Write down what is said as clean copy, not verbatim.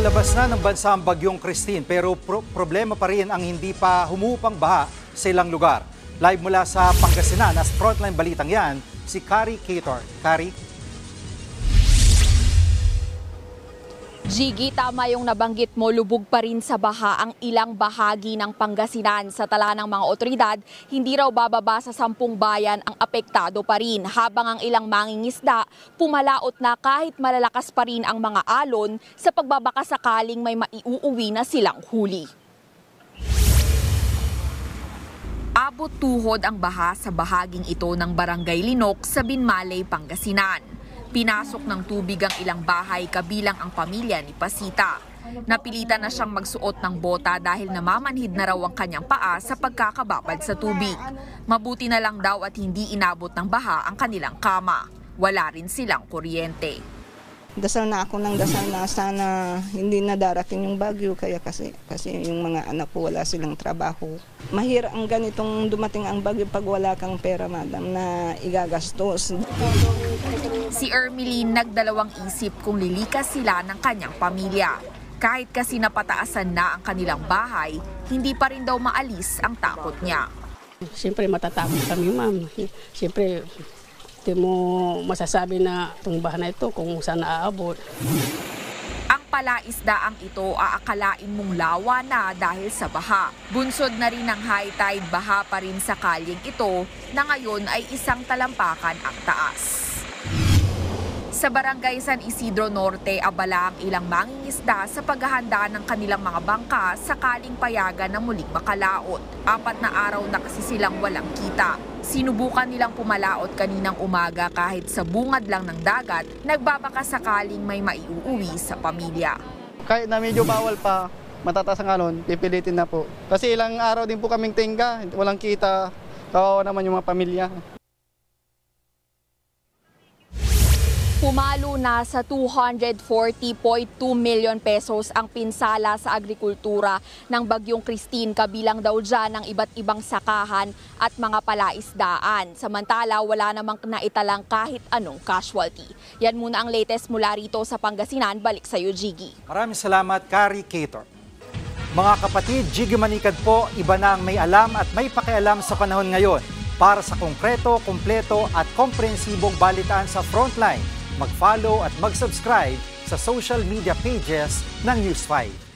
Nakalabas na ng bansa ang bagyong Christine pero problema pa rin ang hindi pa humuhupang baha sa ilang lugar. Live mula sa Pangasinan, as frontline balitang yan, si Kari Cator. Kari? Gigi, tama yung nabanggit mo, lubog pa rin sa baha ang ilang bahagi ng Pangasinan. Sa tala ng mga otoridad, hindi raw bababa sa 10 bayan ang apektado pa rin, habang ang ilang mangingisda pumalaot na kahit malalakas pa rin ang mga alon sa pagbabaka sakaling may maiuuwi na silang huli. Abot tuhod ang baha sa bahaging ito ng Barangay Linok sa Binmaley, Pangasinan. Pinasok ng tubig ang ilang bahay kabilang ang pamilya ni Pasita. Napilitan na siyang magsuot ng bota dahil namamanhid na raw ang kanyang paa sa pagkakababad sa tubig. Mabuti na lang daw at hindi inabot ng baha ang kanilang kama. Wala rin silang kuryente. Dasal na ako ng dasal na sana hindi na darating yung bagyo kasi yung mga anak ko wala silang trabaho. Mahirap ang ganitong dumating ang bagyo pag wala kang pera, madam, na igagastos. Si Ermeline nagdalawang isip kung lilikas sila ng kanyang pamilya. Kahit kasi napataasan na ang kanilang bahay, hindi pa rin daw maalis ang takot niya. Siyempre matatakot kami, ma'am. Siyempre hindi mo masasabi na itong baha na ito kung saan naaabot. Ang palaisdaang ito aakalain mong lawa na dahil sa baha. Bunsod na rin ng high tide, baha pa rin sa kalyeng ito na ngayon ay isang talampakan ang taas. Sa Barangay San Isidro Norte, abala ang ilang mangingisda sa paghahanda ng kanilang mga bangka sakaling payagan na muling makalaot. 4 na araw na kasi silang walang kita. Sinubukan nilang pumalaot kaninang umaga kahit sa bungad lang ng dagat, nagbabaka sakaling may maiuuwi sa pamilya. Kahit na medyo bawal pa, matataas ang alon, pipilitin na po. Kasi ilang araw din po kaming tingga, walang kita, kawawa naman yung mga pamilya. Pumalo na sa 240.2 million pesos ang pinsala sa agrikultura ng bagyong Christine, kabilang daw dyan ng iba't ibang sakahan at mga palaisdaan. Samantala, wala namang naitalang kahit anong casualty. Yan muna ang latest mula rito sa Pangasinan. Balik sa iyo, Gigi. Maraming salamat, Kari Cator. Mga kapatid, Gigi Manikad po, iba na ang may alam at may pakialam sa panahon ngayon. Para sa konkreto, kumpleto at komprehensibong balitaan sa Frontline, mag-follow at mag-subscribe sa social media pages ng News 5.